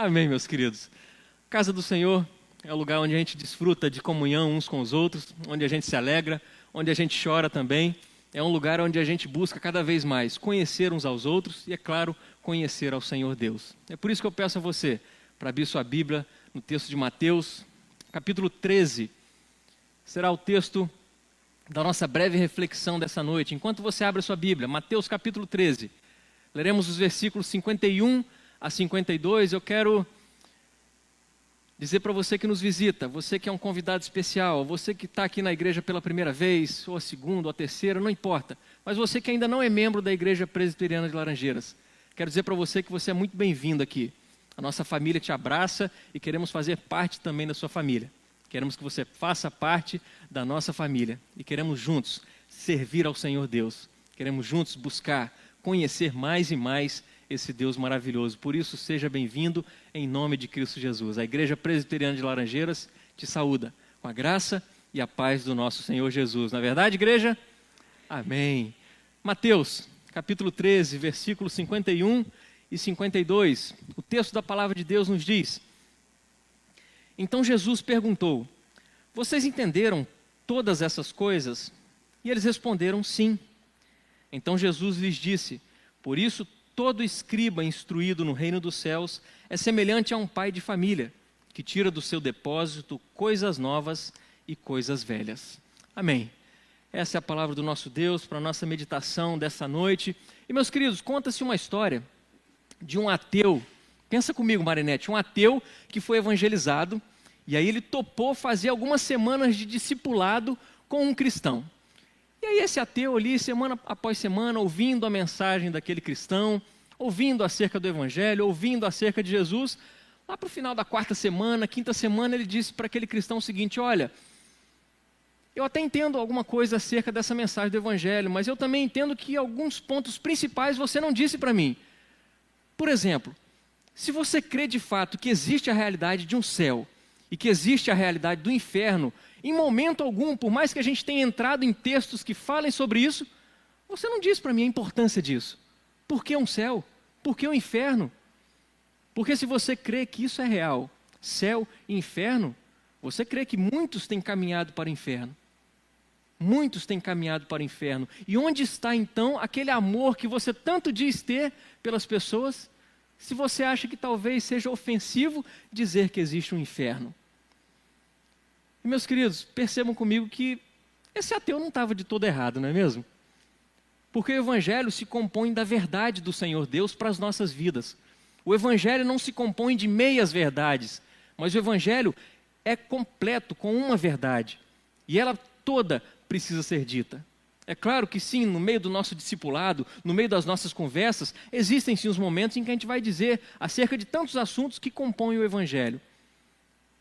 Amém, meus queridos. Casa do Senhor é o lugar onde a gente desfruta de comunhão uns com os outros, onde a gente se alegra, onde a gente chora também. É um lugar onde a gente busca cada vez mais conhecer uns aos outros e, é claro, conhecer ao Senhor Deus. É por isso que eu peço a você para abrir sua Bíblia no texto de Mateus, capítulo 13. Será o texto da nossa breve reflexão dessa noite. Enquanto você abre a sua Bíblia, Mateus capítulo 13, leremos os versículos 51 a 52, eu quero dizer para você que nos visita, você que é um convidado especial, você que está aqui na igreja pela primeira vez, ou a segunda, ou a terceira, não importa, mas você que ainda não é membro da Igreja Presbiteriana de Laranjeiras, quero dizer para você que você é muito bem-vindo aqui. A nossa família te abraça e queremos fazer parte também da sua família. Queremos que você faça parte da nossa família e queremos juntos servir ao Senhor Deus. Queremos juntos buscar conhecer mais e mais esse Deus maravilhoso. Por isso, seja bem-vindo em nome de Cristo Jesus. A Igreja Presbiteriana de Laranjeiras te saúda com a graça e a paz do nosso Senhor Jesus. Na verdade, igreja? Amém. Mateus, capítulo 13, versículos 51 e 52. O texto da palavra de Deus nos diz: Então Jesus perguntou: Vocês entenderam todas essas coisas? E eles responderam: Sim. Então Jesus lhes disse: Por isso todo escriba instruído no reino dos céus é semelhante a um pai de família, que tira do seu depósito coisas novas e coisas velhas. Amém. Essa é a palavra do nosso Deus para a nossa meditação dessa noite. E, meus queridos, conta-se uma história de um ateu. Pensa comigo, Marinete, um ateu que foi evangelizado, e aí ele topou fazer algumas semanas de discipulado com um cristão. E aí esse ateu ali, semana após semana, ouvindo a mensagem daquele cristão, ouvindo acerca do Evangelho, ouvindo acerca de Jesus, lá para o final da quarta semana, quinta semana, ele disse para aquele cristão o seguinte: olha, eu até entendo alguma coisa acerca dessa mensagem do Evangelho, mas eu também entendo que alguns pontos principais você não disse para mim. Por exemplo, se você crê de fato que existe a realidade de um céu e que existe a realidade do inferno, em momento algum, por mais que a gente tenha entrado em textos que falem sobre isso, você não diz para mim a importância disso. Por que um céu? Por que um inferno? Porque se você crê que isso é real, céu e inferno, você crê que muitos têm caminhado para o inferno. Muitos têm caminhado para o inferno. E onde está então aquele amor que você tanto diz ter pelas pessoas, se você acha que talvez seja ofensivo dizer que existe um inferno? E, meus queridos, percebam comigo que esse ateu não estava de todo errado, não é mesmo? Porque o Evangelho se compõe da verdade do Senhor Deus para as nossas vidas. O Evangelho não se compõe de meias verdades, mas o Evangelho é completo com uma verdade. E ela toda precisa ser dita. É claro que sim, no meio do nosso discipulado, no meio das nossas conversas, existem sim os momentos em que a gente vai dizer acerca de tantos assuntos que compõem o Evangelho.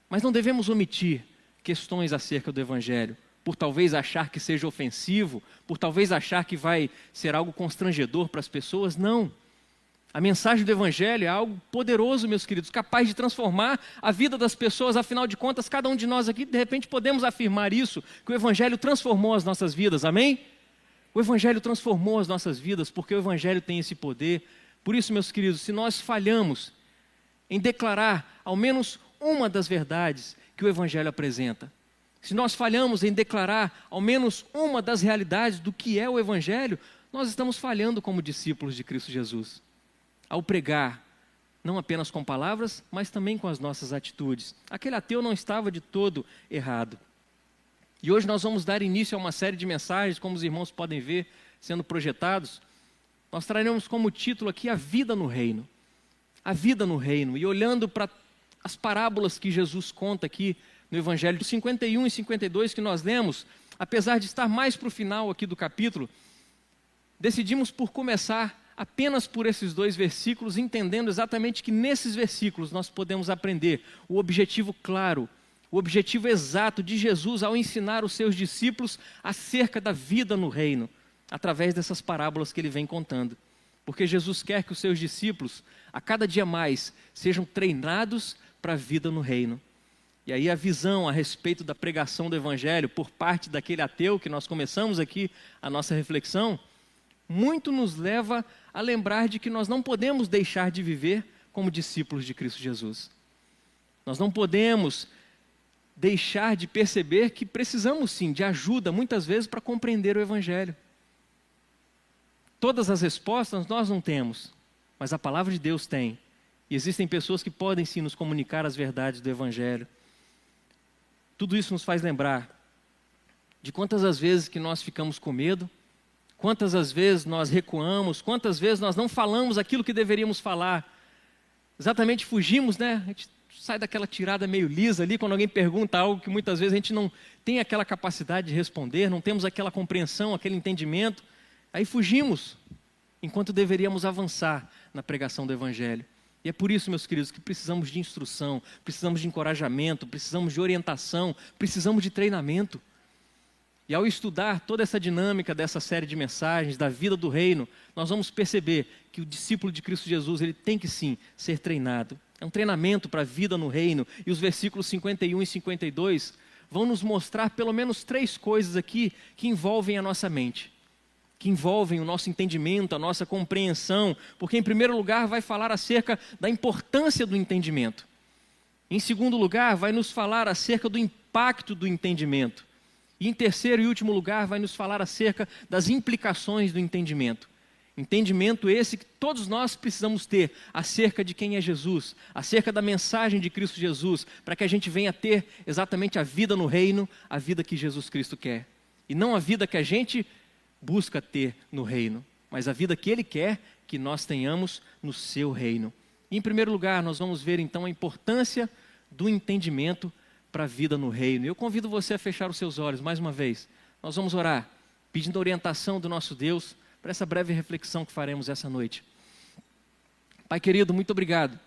Mas não devemos omitir questões acerca do Evangelho, por talvez achar que seja ofensivo, por talvez achar que vai ser algo constrangedor para as pessoas. Não. A mensagem do Evangelho é algo poderoso, meus queridos, capaz de transformar a vida das pessoas. Afinal de contas, cada um de nós aqui, de repente, podemos afirmar isso, que o Evangelho transformou as nossas vidas, amém? O Evangelho transformou as nossas vidas, porque o Evangelho tem esse poder. Por isso, meus queridos, se nós falhamos em declarar ao menos uma das verdades que o Evangelho apresenta, se nós falhamos em declarar ao menos uma das realidades do que é o Evangelho, nós estamos falhando como discípulos de Cristo Jesus, ao pregar, não apenas com palavras, mas também com as nossas atitudes. Aquele ateu não estava de todo errado. E hoje nós vamos dar início a uma série de mensagens, como os irmãos podem ver sendo projetados. Nós traremos como título aqui a vida no reino. A vida no reino. E olhando para as parábolas que Jesus conta aqui no Evangelho, 51 e 52 que nós lemos, apesar de estar mais para o final aqui do capítulo, decidimos por começar apenas por esses dois versículos, entendendo exatamente que nesses versículos nós podemos aprender o objetivo claro, o objetivo exato de Jesus ao ensinar os seus discípulos acerca da vida no reino, através dessas parábolas que ele vem contando. Porque Jesus quer que os seus discípulos, a cada dia mais, sejam treinados para a vida no reino. E aí a visão a respeito da pregação do Evangelho por parte daquele ateu que nós começamos aqui a nossa reflexão, muito nos leva a lembrar de que nós não podemos deixar de viver como discípulos de Cristo Jesus. Nós não podemos deixar de perceber que precisamos sim de ajuda, muitas vezes, para compreender o Evangelho. Todas as respostas nós não temos, mas a palavra de Deus tem. E existem pessoas que podem sim nos comunicar as verdades do Evangelho. Tudo isso nos faz lembrar de quantas as vezes que nós ficamos com medo, quantas as vezes nós recuamos, quantas vezes nós não falamos aquilo que deveríamos falar. Exatamente fugimos, né? A gente sai daquela tirada meio lisa ali, quando alguém pergunta algo que muitas vezes a gente não tem aquela capacidade de responder, não temos aquela compreensão, aquele entendimento. Aí fugimos, enquanto deveríamos avançar na pregação do Evangelho. E é por isso, meus queridos, que precisamos de instrução, precisamos de encorajamento, precisamos de orientação, precisamos de treinamento. E ao estudar toda essa dinâmica dessa série de mensagens, da vida do reino, nós vamos perceber que o discípulo de Cristo Jesus, ele tem que sim ser treinado. É um treinamento para a vida no reino. E os versículos 51 e 52 vão nos mostrar pelo menos 3 coisas aqui que envolvem a nossa mente, que envolvem o nosso entendimento, a nossa compreensão, porque em primeiro lugar vai falar acerca da importância do entendimento. Em segundo lugar, vai nos falar acerca do impacto do entendimento. E em terceiro e último lugar, vai nos falar acerca das implicações do entendimento. Entendimento esse que todos nós precisamos ter acerca de quem é Jesus, acerca da mensagem de Cristo Jesus, para que a gente venha ter exatamente a vida no reino, a vida que Jesus Cristo quer. E não a vida que a gente busca ter no reino, mas a vida que Ele quer que nós tenhamos no seu reino. E, em primeiro lugar, nós vamos ver então a importância do entendimento para a vida no reino. Eu convido você a fechar os seus olhos mais uma vez. Nós vamos orar, pedindo a orientação do nosso Deus para essa breve reflexão que faremos essa noite. Pai querido, muito obrigado.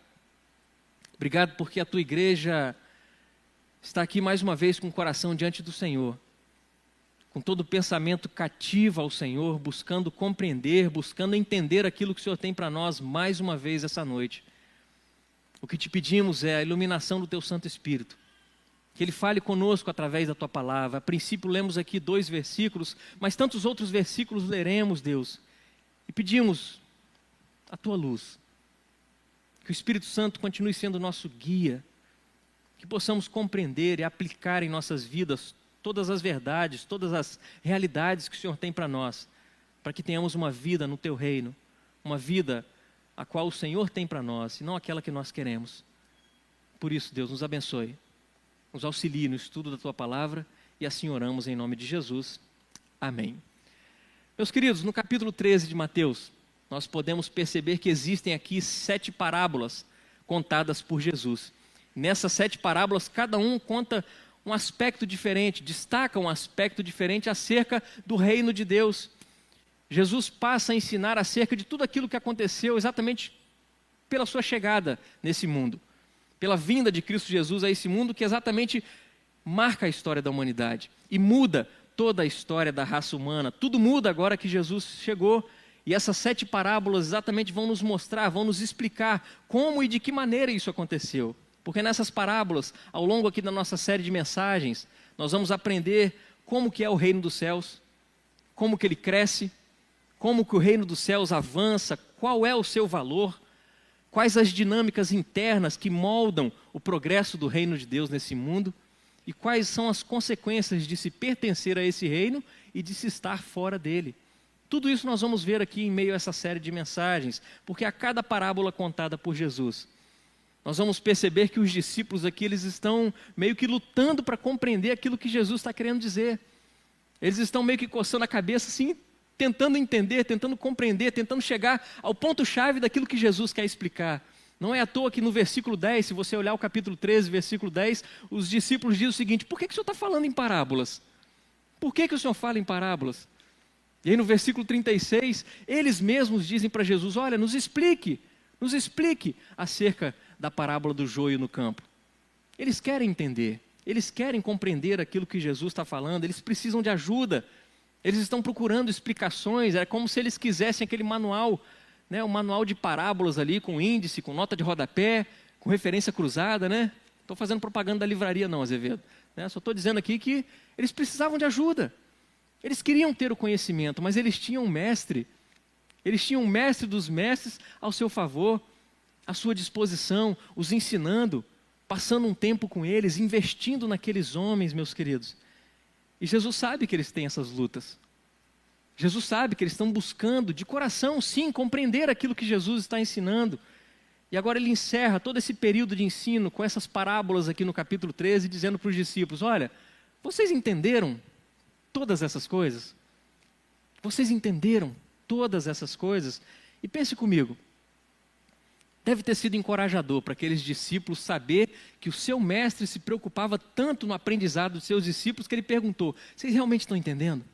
Obrigado porque a tua igreja está aqui mais uma vez com o coração diante do Senhor, com todo o pensamento cativo ao Senhor, buscando compreender, buscando entender aquilo que o Senhor tem para nós mais uma vez essa noite. O que te pedimos é a iluminação do teu Santo Espírito, que Ele fale conosco através da Tua Palavra. A princípio lemos aqui 2 versículos, mas tantos outros versículos leremos, Deus. E pedimos a Tua luz, que o Espírito Santo continue sendo nosso guia, que possamos compreender e aplicar em nossas vidas todas as verdades, todas as realidades que o Senhor tem para nós, para que tenhamos uma vida no Teu reino, uma vida a qual o Senhor tem para nós, e não aquela que nós queremos. Por isso, Deus, nos abençoe. Nos auxilie no estudo da Tua Palavra e assim oramos em nome de Jesus. Amém. Meus queridos, no capítulo 13 de Mateus, nós podemos perceber que existem aqui 7 parábolas contadas por Jesus. Nessas 7 parábolas, cada um conta um aspecto diferente, destaca um aspecto diferente acerca do reino de Deus. Jesus passa a ensinar acerca de tudo aquilo que aconteceu exatamente pela sua chegada nesse mundo, pela vinda de Cristo Jesus a esse mundo que exatamente marca a história da humanidade e muda toda a história da raça humana. Tudo muda agora que Jesus chegou, e essas 7 parábolas exatamente vão nos mostrar, vão nos explicar como e de que maneira isso aconteceu. Porque nessas parábolas, ao longo aqui da nossa série de mensagens, nós vamos aprender como que é o reino dos céus, como que ele cresce, como que o reino dos céus avança, qual é o seu valor, quais as dinâmicas internas que moldam o progresso do reino de Deus nesse mundo e quais são as consequências de se pertencer a esse reino e de se estar fora dele. Tudo isso nós vamos ver aqui em meio a essa série de mensagens, porque a cada parábola contada por Jesus, nós vamos perceber que os discípulos aqui, eles estão meio que lutando para compreender aquilo que Jesus está querendo dizer. Eles estão meio que coçando a cabeça assim, tentando entender, tentando compreender, tentando chegar ao ponto-chave daquilo que Jesus quer explicar. Não é à toa que no versículo 10, se você olhar o capítulo 13, versículo 10, os discípulos dizem o seguinte: por que o Senhor está falando em parábolas? Por que o Senhor fala em parábolas? E aí no versículo 36, eles mesmos dizem para Jesus: olha, nos explique acerca da parábola do joio no campo. Eles querem entender, eles querem compreender aquilo que Jesus está falando, eles precisam de ajuda. Eles estão procurando explicações, é como se eles quisessem aquele manual, né, um manual de parábolas ali, com índice, com nota de rodapé, com referência cruzada, né? Estou fazendo propaganda da livraria não, Azevedo. Né? Só estou dizendo aqui que eles precisavam de ajuda. Eles queriam ter o conhecimento, mas eles tinham um mestre. Eles tinham um mestre dos mestres ao seu favor. à sua disposição, os ensinando, passando um tempo com eles, investindo naqueles homens, meus queridos. E Jesus sabe que eles têm essas lutas. Jesus sabe que eles estão buscando de coração, sim, compreender aquilo que Jesus está ensinando. E agora ele encerra todo esse período de ensino com essas parábolas aqui no capítulo 13, dizendo para os discípulos: olha, vocês entenderam todas essas coisas? Vocês entenderam todas essas coisas? E pense comigo, deve ter sido encorajador para aqueles discípulos saber que o seu mestre se preocupava tanto no aprendizado dos seus discípulos que ele perguntou: vocês realmente estão entendendo?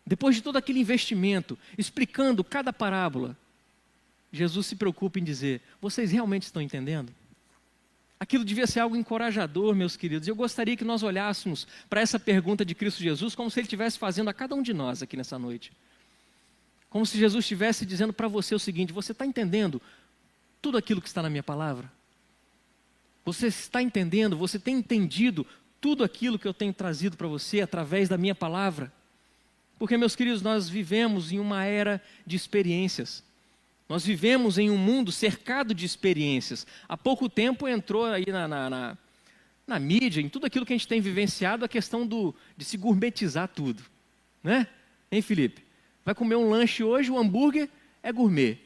Depois de todo aquele investimento, explicando cada parábola, Jesus se preocupa em dizer: vocês realmente estão entendendo? Aquilo devia ser algo encorajador, meus queridos. Eu gostaria que nós olhássemos para essa pergunta de Cristo Jesus como se Ele estivesse fazendo a cada um de nós aqui nessa noite. Como se Jesus estivesse dizendo para você o seguinte: você está entendendo tudo aquilo que está na minha palavra? Você está entendendo, você tem entendido tudo aquilo que eu tenho trazido para você através da minha palavra? Porque, meus queridos, nós vivemos em uma era de experiências. Nós vivemos em um mundo cercado de experiências. Há pouco tempo entrou aí na mídia, em tudo aquilo que a gente tem vivenciado, a questão de se gourmetizar tudo. Né? Hein, Felipe? Vai comer um lanche hoje, o hambúrguer é gourmet.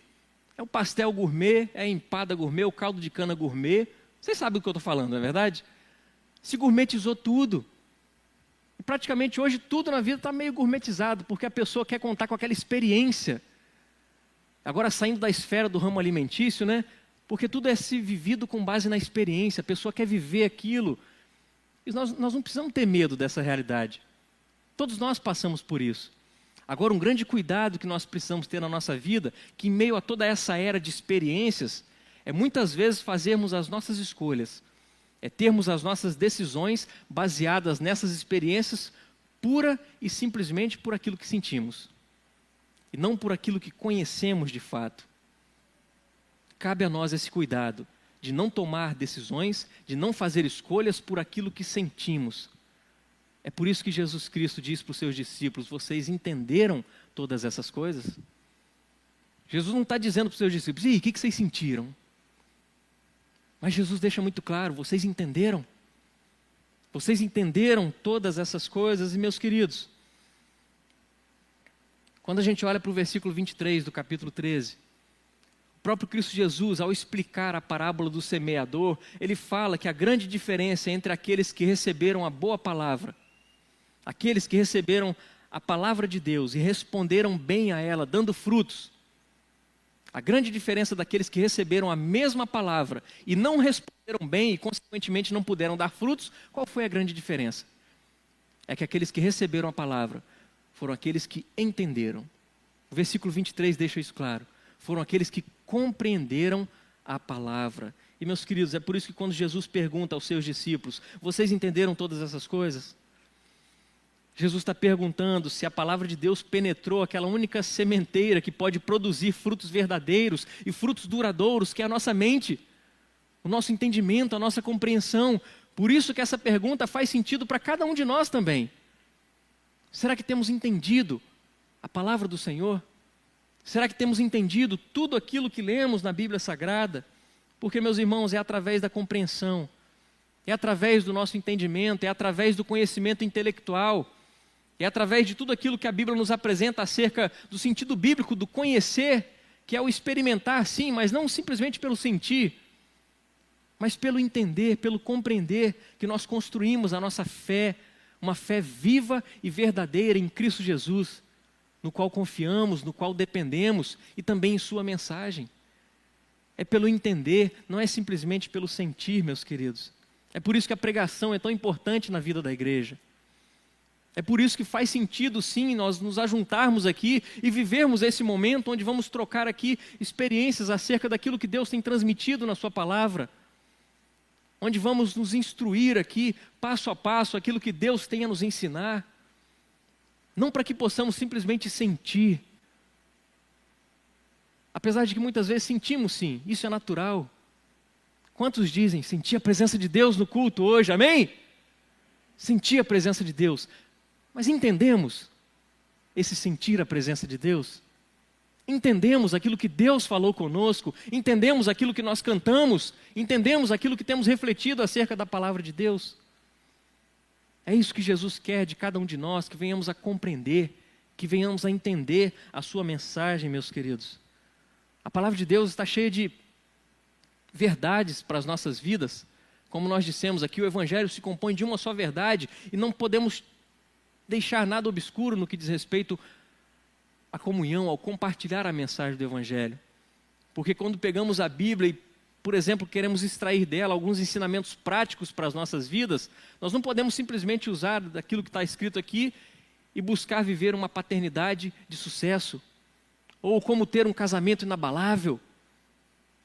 É o pastel gourmet, é a empada gourmet, o caldo de cana gourmet. Vocês sabem do que eu estou falando, não é verdade? Se gourmetizou tudo. E praticamente hoje tudo na vida está meio gourmetizado, porque a pessoa quer contar com aquela experiência. Agora saindo da esfera do ramo alimentício, né? Porque tudo é se vivido com base na experiência, a pessoa quer viver aquilo. E nós não precisamos ter medo dessa realidade. Todos nós passamos por isso. Agora, um grande cuidado que nós precisamos ter na nossa vida, que em meio a toda essa era de experiências, é muitas vezes fazermos as nossas escolhas, é termos as nossas decisões baseadas nessas experiências pura e simplesmente por aquilo que sentimos, e não por aquilo que conhecemos de fato. Cabe a nós esse cuidado de não tomar decisões, de não fazer escolhas por aquilo que sentimos. É por isso que Jesus Cristo diz para os seus discípulos: vocês entenderam todas essas coisas? Jesus não está dizendo para os seus discípulos: e aí, o que vocês sentiram? Mas Jesus deixa muito claro: vocês entenderam? Vocês entenderam todas essas coisas? E, meus queridos, quando a gente olha para o versículo 23 do capítulo 13, o próprio Cristo Jesus, ao explicar a parábola do semeador, ele fala que a grande diferença entre aqueles que receberam a boa palavra, aqueles que receberam a palavra de Deus e responderam bem a ela, dando frutos, a grande diferença daqueles que receberam a mesma palavra e não responderam bem e, consequentemente, não puderam dar frutos, qual foi a grande diferença? É que aqueles que receberam a palavra foram aqueles que entenderam. O versículo 23 deixa isso claro. Foram aqueles que compreenderam a palavra. E, meus queridos, é por isso que quando Jesus pergunta aos seus discípulos: vocês entenderam todas essas coisas? Jesus está perguntando se a palavra de Deus penetrou aquela única sementeira que pode produzir frutos verdadeiros e frutos duradouros, que é a nossa mente, o nosso entendimento, a nossa compreensão. Por isso que essa pergunta faz sentido para cada um de nós também. Será que temos entendido a palavra do Senhor? Será que temos entendido tudo aquilo que lemos na Bíblia Sagrada? Porque, meus irmãos, é através da compreensão, é através do nosso entendimento, é através do conhecimento intelectual, é através de tudo aquilo que a Bíblia nos apresenta acerca do sentido bíblico, do conhecer, que é o experimentar, sim, mas não simplesmente pelo sentir, mas pelo entender, pelo compreender, que nós construímos a nossa fé, uma fé viva e verdadeira em Cristo Jesus, no qual confiamos, no qual dependemos, e também em sua mensagem. É pelo entender, não é simplesmente pelo sentir, meus queridos. É por isso que a pregação é tão importante na vida da igreja. É por isso que faz sentido, sim, nós nos ajuntarmos aqui e vivermos esse momento onde vamos trocar aqui experiências acerca daquilo que Deus tem transmitido na sua palavra, onde vamos nos instruir aqui, passo a passo, aquilo que Deus tem a nos ensinar, não para que possamos simplesmente sentir, apesar de que muitas vezes sentimos sim, isso é natural. Quantos dizem, senti a presença de Deus no culto hoje, amém? Senti a presença de Deus. Mas entendemos esse sentir a presença de Deus? Entendemos aquilo que Deus falou conosco, entendemos aquilo que nós cantamos, entendemos aquilo que temos refletido acerca da palavra de Deus. É isso que Jesus quer de cada um de nós, que venhamos a compreender, que venhamos a entender a sua mensagem, meus queridos. A palavra de Deus está cheia de verdades para as nossas vidas. Como nós dissemos aqui, o Evangelho se compõe de uma só verdade e não podemos deixar nada obscuro no que diz respeito à comunhão, ao compartilhar a mensagem do Evangelho. Porque quando pegamos a Bíblia e, por exemplo, queremos extrair dela alguns ensinamentos práticos para as nossas vidas, nós não podemos simplesmente usar daquilo que está escrito aqui e buscar viver uma paternidade de sucesso, ou como ter um casamento inabalável,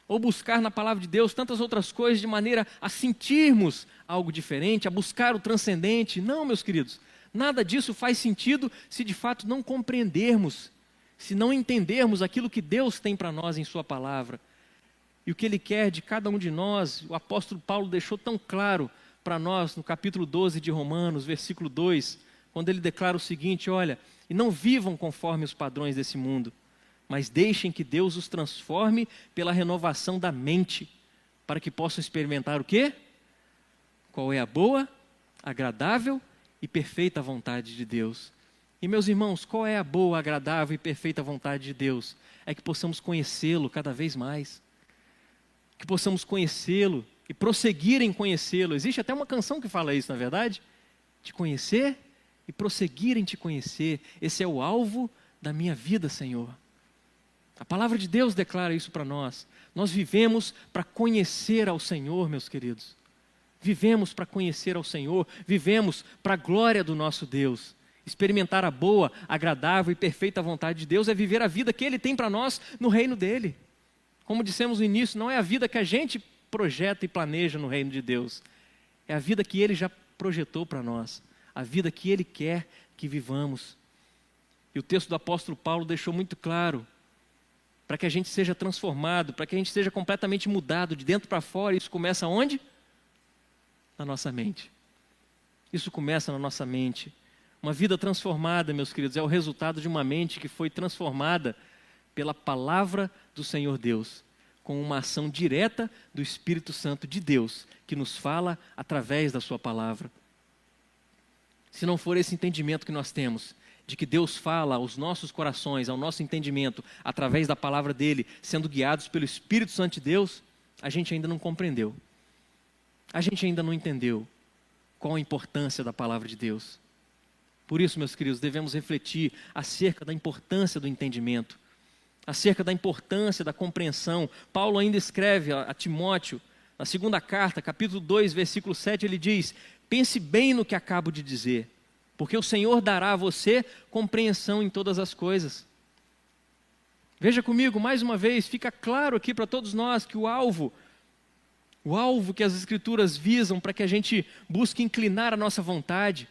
ou buscar na palavra de Deus tantas outras coisas de maneira a sentirmos algo diferente, a buscar o transcendente. Não, meus queridos, nada disso faz sentido se de fato não compreendermos, se não entendermos aquilo que Deus tem para nós em sua palavra. E o que Ele quer de cada um de nós, o apóstolo Paulo deixou tão claro para nós no capítulo 12 de Romanos, versículo 2, quando ele declara o seguinte: olha, e não vivam conforme os padrões desse mundo, mas deixem que Deus os transforme pela renovação da mente, para que possam experimentar o quê? Qual é a boa, agradável e perfeita vontade de Deus. E meus irmãos, qual é a boa, agradável e perfeita vontade de Deus? É que possamos conhecê-lo cada vez mais, que possamos conhecê-lo e prosseguir em conhecê-lo. Existe até uma canção que fala isso, não é verdade? Te conhecer e prosseguir em te conhecer. Esse é o alvo da minha vida, Senhor. A palavra de Deus declara isso para nós. Nós vivemos para conhecer ao Senhor, meus queridos. Vivemos para conhecer ao Senhor, vivemos para a glória do nosso Deus. Experimentar a boa, agradável e perfeita vontade de Deus é viver a vida que Ele tem para nós no reino dEle. Como dissemos no início, não é a vida que a gente projeta e planeja no reino de Deus. É a vida que Ele já projetou para nós. A vida que Ele quer que vivamos. E o texto do apóstolo Paulo deixou muito claro, para que a gente seja transformado, para que a gente seja completamente mudado de dentro para fora. Isso começa onde? Na nossa mente. Isso começa na nossa mente. Uma vida transformada, meus queridos, é o resultado de uma mente que foi transformada pela palavra do Senhor Deus, com uma ação direta do Espírito Santo de Deus, que nos fala através da sua palavra. Se não for esse entendimento que nós temos, de que Deus fala aos nossos corações, ao nosso entendimento, através da palavra dEle, sendo guiados pelo Espírito Santo de Deus, a gente ainda não compreendeu. A gente ainda não entendeu qual a importância da palavra de Deus. Por isso, meus queridos, devemos refletir acerca da importância do entendimento, acerca da importância da compreensão. Paulo ainda escreve a Timóteo, na segunda carta, capítulo 2, versículo 7, ele diz: pense bem no que acabo de dizer, porque o Senhor dará a você compreensão em todas as coisas. Veja comigo, mais uma vez, fica claro aqui para todos nós que o alvo que as Escrituras visam para que a gente busque inclinar a nossa vontade,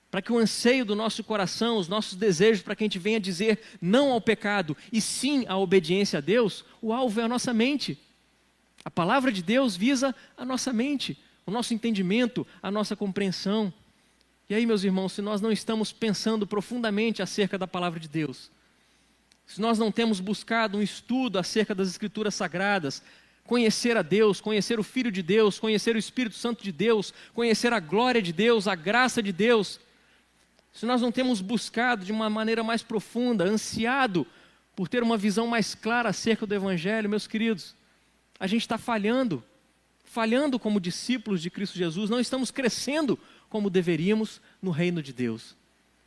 para que o anseio do nosso coração, os nossos desejos, para que a gente venha dizer não ao pecado e sim à obediência a Deus, o alvo é a nossa mente. A palavra de Deus visa a nossa mente, o nosso entendimento, a nossa compreensão. E aí, meus irmãos, se nós não estamos pensando profundamente acerca da palavra de Deus, se nós não temos buscado um estudo acerca das Escrituras Sagradas, conhecer a Deus, conhecer o Filho de Deus, conhecer o Espírito Santo de Deus, conhecer a glória de Deus, a graça de Deus, se nós não temos buscado de uma maneira mais profunda, ansiado por ter uma visão mais clara acerca do Evangelho, meus queridos, a gente está falhando como discípulos de Cristo Jesus, não estamos crescendo como deveríamos no reino de Deus.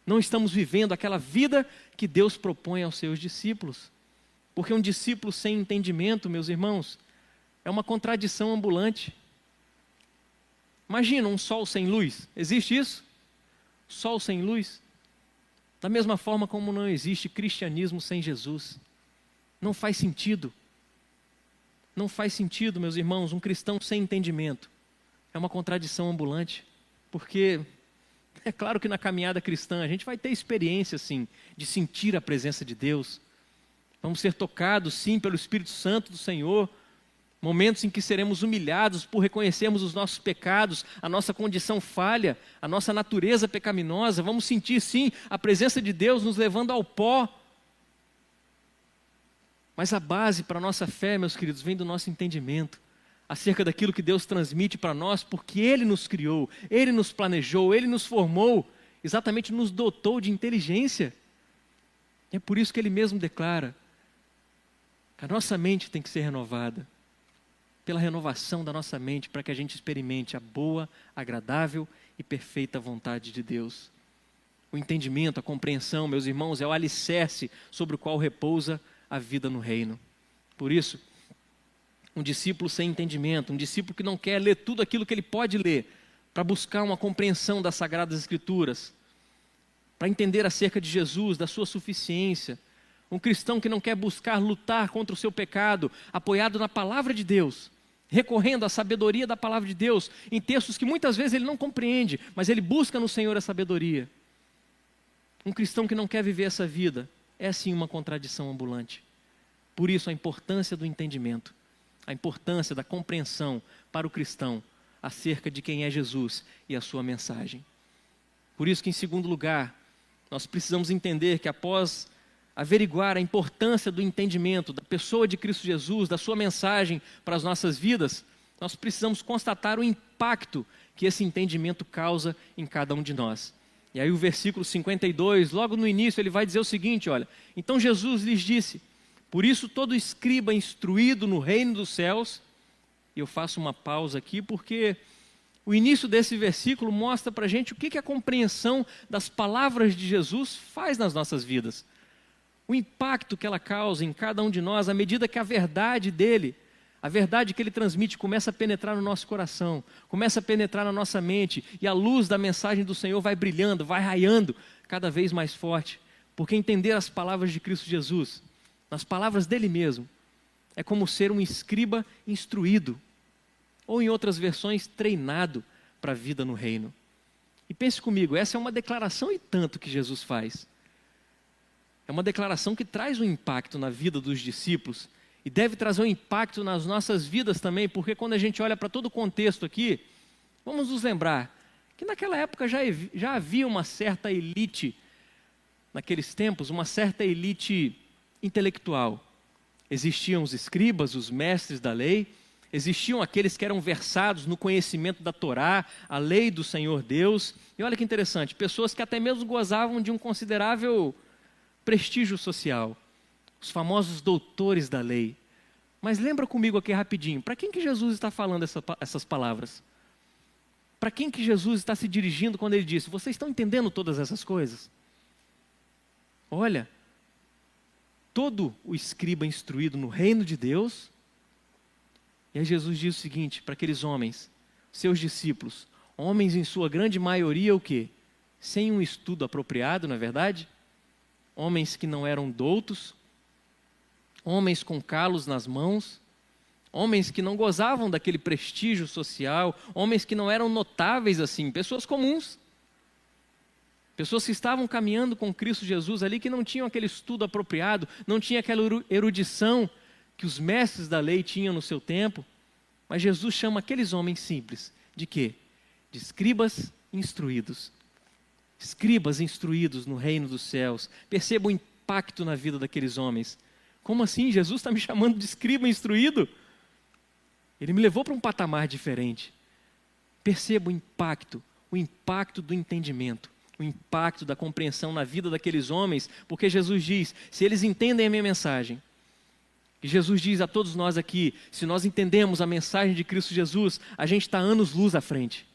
Não estamos vivendo aquela vida que Deus propõe aos seus discípulos. Porque um discípulo sem entendimento, meus irmãos, é uma contradição ambulante. Imagina um sol sem luz, existe isso? Sol sem luz? Da mesma forma como não existe cristianismo sem Jesus. Não faz sentido. Não faz sentido, meus irmãos, um cristão sem entendimento. É uma contradição ambulante. Porque é claro que na caminhada cristã a gente vai ter experiência, sim, de sentir a presença de Deus. Vamos ser tocados, sim, pelo Espírito Santo do Senhor. Momentos em que seremos humilhados por reconhecermos os nossos pecados, a nossa condição falha, a nossa natureza pecaminosa. Vamos sentir, sim, a presença de Deus nos levando ao pó. Mas a base para a nossa fé, meus queridos, vem do nosso entendimento acerca daquilo que Deus transmite para nós, porque Ele nos criou, Ele nos planejou, Ele nos formou, exatamente nos dotou de inteligência. É por isso que Ele mesmo declara que a nossa mente tem que ser renovada, pela renovação da nossa mente, para que a gente experimente a boa, agradável e perfeita vontade de Deus. O entendimento, a compreensão, meus irmãos, é o alicerce sobre o qual repousa a vida no reino. Por isso, um discípulo sem entendimento, um discípulo que não quer ler tudo aquilo que ele pode ler, para buscar uma compreensão das Sagradas Escrituras, para entender acerca de Jesus, da sua suficiência, um cristão que não quer buscar lutar contra o seu pecado, apoiado na palavra de Deus, recorrendo à sabedoria da palavra de Deus, em textos que muitas vezes ele não compreende, mas ele busca no Senhor a sabedoria. Um cristão que não quer viver essa vida, é sim uma contradição ambulante. Por isso a importância do entendimento, a importância da compreensão para o cristão acerca de quem é Jesus e a sua mensagem. Por isso que, em segundo lugar, nós precisamos entender que após averiguar a importância do entendimento da pessoa de Cristo Jesus, da sua mensagem para as nossas vidas, nós precisamos constatar o impacto que esse entendimento causa em cada um de nós. E aí o versículo 52, logo no início, ele vai dizer o seguinte, olha: então Jesus lhes disse, por isso todo escriba instruído no reino dos céus, e eu faço uma pausa aqui porque o início desse versículo mostra para a gente o que a compreensão das palavras de Jesus faz nas nossas vidas. O impacto que ela causa em cada um de nós, à medida que a verdade dele, a verdade que ele transmite, começa a penetrar no nosso coração, começa a penetrar na nossa mente, e a luz da mensagem do Senhor vai brilhando, vai raiando cada vez mais forte, porque entender as palavras de Cristo Jesus, as palavras dele mesmo, é como ser um escriba instruído, ou em outras versões, treinado para a vida no reino. E pense comigo, essa é uma declaração e tanto que Jesus faz. É uma declaração que traz um impacto na vida dos discípulos, e deve trazer um impacto nas nossas vidas também, porque quando a gente olha para todo o contexto aqui, vamos nos lembrar que naquela época já havia uma certa elite, naqueles tempos, uma certa elite intelectual. Existiam os escribas, os mestres da lei, existiam aqueles que eram versados no conhecimento da Torá, a lei do Senhor Deus, e olha que interessante, pessoas que até mesmo gozavam de um considerável prestígio social, os doutores da lei. Mas lembra comigo aqui rapidinho, para quem que Jesus está falando essas palavras? Para quem que Jesus está se dirigindo quando ele disse, vocês estão entendendo todas essas coisas? Olha, todo o escriba instruído no reino de Deus, e aí Jesus diz o seguinte, para aqueles homens, seus discípulos, homens em sua grande maioria o quê? Sem um estudo apropriado, não é verdade? Homens que não eram doutos, homens com calos nas mãos, homens que não gozavam daquele prestígio social, homens que não eram notáveis assim, pessoas comuns, pessoas que estavam caminhando com Cristo Jesus ali, que não tinham aquele estudo apropriado, não tinha aquela erudição que os mestres da lei tinham no seu tempo, mas Jesus chama aqueles homens simples, de quê? De escribas instruídos. Escribas instruídos no reino dos céus. Perceba o impacto na vida daqueles homens. Como assim? Jesus está me chamando de escriba instruído? Ele me levou para um patamar diferente. Perceba o impacto do entendimento, o impacto da compreensão na vida daqueles homens, porque Jesus diz, se eles entendem a minha mensagem, e Jesus diz a todos nós aqui, se nós entendemos a mensagem de Cristo Jesus, a gente está anos-luz à frente.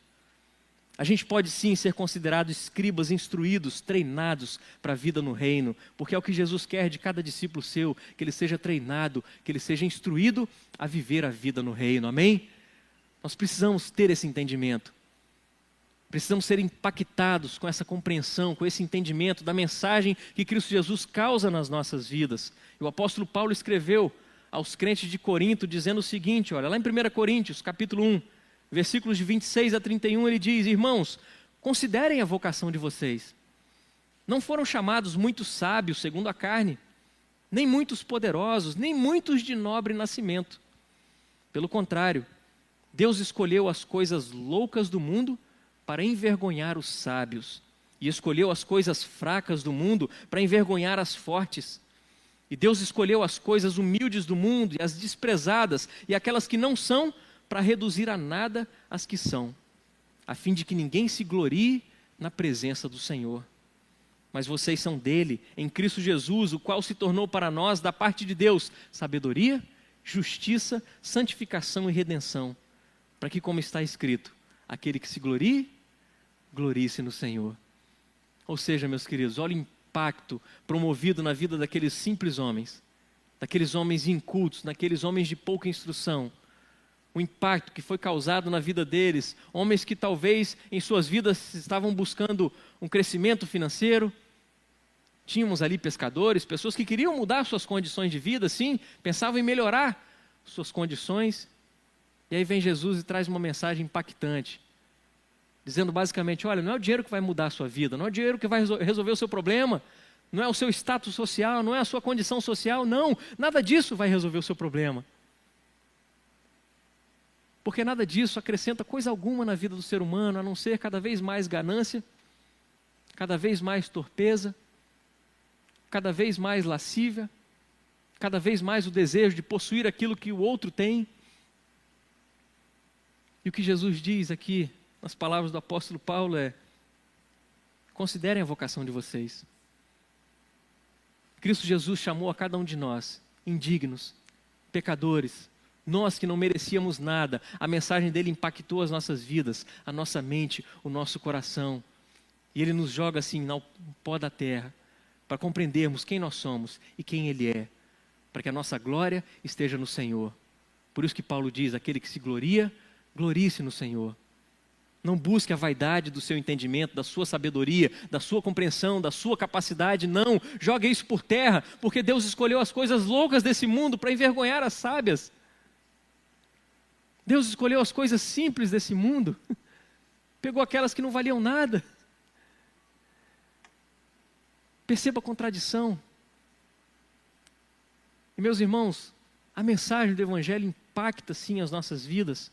A gente pode sim ser considerado escribas instruídos, treinados para a vida no reino, porque é o que Jesus quer de cada discípulo seu, que ele seja treinado, que ele seja instruído a viver a vida no reino, amém? Nós precisamos ter esse entendimento, precisamos ser impactados com essa compreensão, com esse entendimento da mensagem que Cristo Jesus causa nas nossas vidas. E o apóstolo Paulo escreveu aos crentes de Corinto dizendo o seguinte, olha, lá em 1 Coríntios, capítulo 1, versículos de 26 a 31, ele diz, irmãos, considerem a vocação de vocês. Não foram chamados muitos sábios segundo a carne, nem muitos poderosos, nem muitos de nobre nascimento. Pelo contrário, Deus escolheu as coisas loucas do mundo para envergonhar os sábios, e escolheu as coisas fracas do mundo para envergonhar as fortes. E Deus escolheu as coisas humildes do mundo e as desprezadas e aquelas que não são, para reduzir a nada as que são, a fim de que ninguém se glorie na presença do Senhor. Mas vocês são dele, em Cristo Jesus, o qual se tornou para nós, da parte de Deus, sabedoria, justiça, santificação e redenção, para que, como está escrito, aquele que se glorie, glorie-se no Senhor. Ou seja, meus queridos, olha o impacto promovido na vida daqueles simples homens, daqueles homens incultos, daqueles homens de pouca instrução, o impacto que foi causado na vida deles, homens que talvez em suas vidas estavam buscando um crescimento financeiro. Tínhamos ali pescadores, pessoas que queriam mudar suas condições de vida, sim, pensavam em melhorar suas condições. E aí vem Jesus e traz uma mensagem impactante, dizendo basicamente, olha, não é o dinheiro que vai mudar a sua vida, não é o dinheiro que vai resolver o seu problema, não é o seu status social, não é a sua condição social, não, nada disso vai resolver o seu problema. Porque nada disso acrescenta coisa alguma na vida do ser humano, a não ser cada vez mais ganância, cada vez mais torpeza, cada vez mais lascívia, cada vez mais o desejo de possuir aquilo que o outro tem. E o que Jesus diz aqui, nas palavras do apóstolo Paulo, é: considerem a vocação de vocês. Cristo Jesus chamou a cada um de nós, indignos, pecadores, nós que não merecíamos nada. A mensagem dele impactou as nossas vidas, a nossa mente, o nosso coração. E ele nos joga assim no pó da terra, para compreendermos quem nós somos e quem ele é, para que a nossa glória esteja no Senhor. Por isso que Paulo diz, aquele que se gloria, glorie-se no Senhor. Não busque a vaidade do seu entendimento, da sua sabedoria, da sua compreensão, da sua capacidade, não. Jogue isso por terra, porque Deus escolheu as coisas loucas desse mundo para envergonhar as sábias. Deus escolheu as coisas simples desse mundo, pegou aquelas que não valiam nada. Perceba a contradição. E meus irmãos, a mensagem do Evangelho impacta sim as nossas vidas.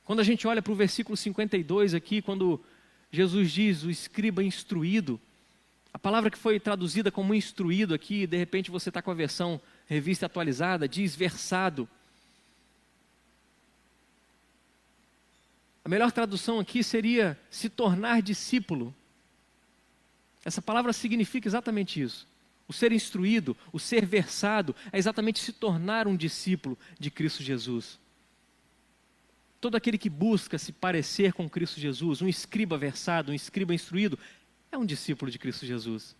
Quando a gente olha para o versículo 52 aqui, quando Jesus diz o escriba instruído, a palavra que foi traduzida como instruído aqui, de repente você está com a versão revista atualizada, diz versado. A melhor tradução aqui seria se tornar discípulo. Essa palavra significa exatamente isso. O ser instruído, o ser versado, é exatamente se tornar um discípulo de Cristo Jesus. Todo aquele que busca se parecer com Cristo Jesus, um escriba versado, um escriba instruído, é um discípulo de Cristo Jesus.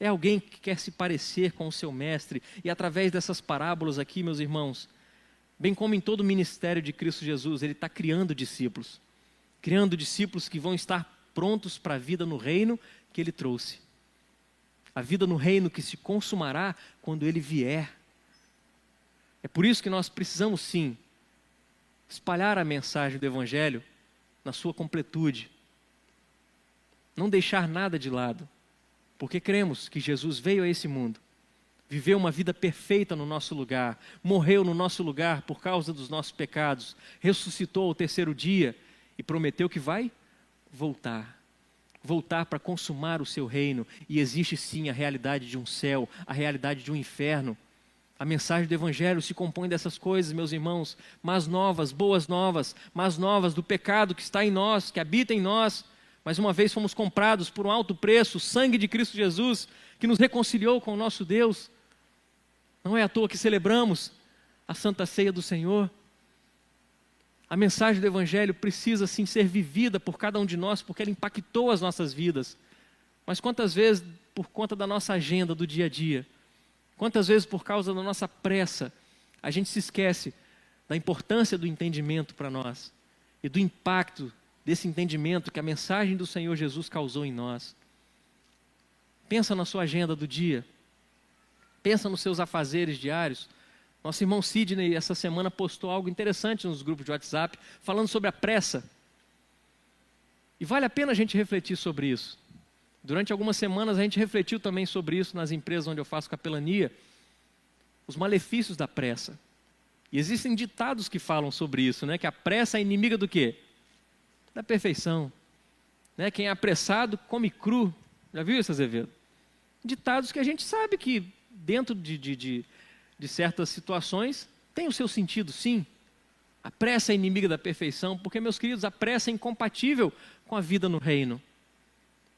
É alguém que quer se parecer com o seu mestre. E através dessas parábolas aqui, meus irmãos, bem como em todo o ministério de Cristo Jesus, ele está criando discípulos que vão estar prontos para a vida no reino que ele trouxe. A vida no reino que se consumará quando ele vier. É por isso que nós precisamos sim espalhar a mensagem do Evangelho na sua completude. Não deixar nada de lado, porque cremos que Jesus veio a esse mundo, viveu uma vida perfeita no nosso lugar, morreu no nosso lugar por causa dos nossos pecados, ressuscitou ao terceiro dia e prometeu que vai voltar para consumar o seu reino. E existe sim a realidade de um céu, a realidade de um inferno. A mensagem do Evangelho se compõe dessas coisas, meus irmãos, más novas, boas novas, más novas do pecado que está em nós, que habita em nós. Mais uma vez fomos comprados por um alto preço, o sangue de Cristo Jesus, que nos reconciliou com o nosso Deus. Não é à toa que celebramos a Santa Ceia do Senhor. A mensagem do Evangelho precisa sim ser vivida por cada um de nós, porque ela impactou as nossas vidas. Mas quantas vezes, por conta da nossa agenda do dia a dia, quantas vezes por causa da nossa pressa, a gente se esquece da importância do entendimento para nós e do impacto desse entendimento que a mensagem do Senhor Jesus causou em nós. Pensa na sua agenda do dia, pensa nos seus afazeres diários. Nosso irmão Sidney, essa semana, postou algo interessante nos grupos de WhatsApp, falando sobre a pressa. E vale a pena a gente refletir sobre isso. Durante algumas semanas a gente refletiu também sobre isso nas empresas onde eu faço capelania, os malefícios da pressa. E existem ditados que falam sobre isso, né? Que a pressa é inimiga do quê? Da perfeição. Né? Quem é apressado come cru. Já viu isso, Azevedo? Ditados que a gente sabe que dentro de certas situações, tem o seu sentido, sim. A pressa é inimiga da perfeição, porque, meus queridos, a pressa é incompatível com a vida no reino.